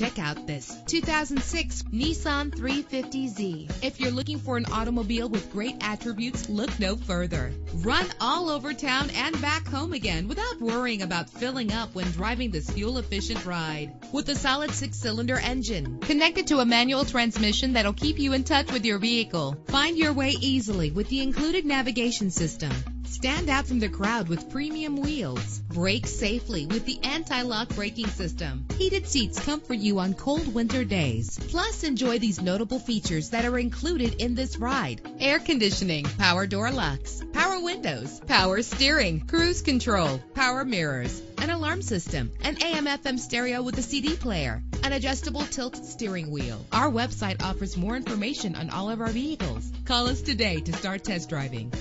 Check out this 2006 Nissan 350Z. If you're looking for an automobile with great attributes, look no further. Run all over town and back home again without worrying about filling up when driving this fuel-efficient ride. With a solid 6-cylinder engine connected to a manual transmission that'll keep you in touch with your vehicle. Find your way easily with the included navigation system. Stand out from the crowd with premium wheels. Brake safely with the anti-lock braking system. Heated seats comfort you on cold winter days. Plus, enjoy these notable features that are included in this ride: air conditioning, power door locks, power windows, power steering, cruise control, power mirrors, an alarm system, an AM/FM stereo with a CD player, an adjustable tilt steering wheel. Our website offers more information on all of our vehicles. Call us today to start test driving.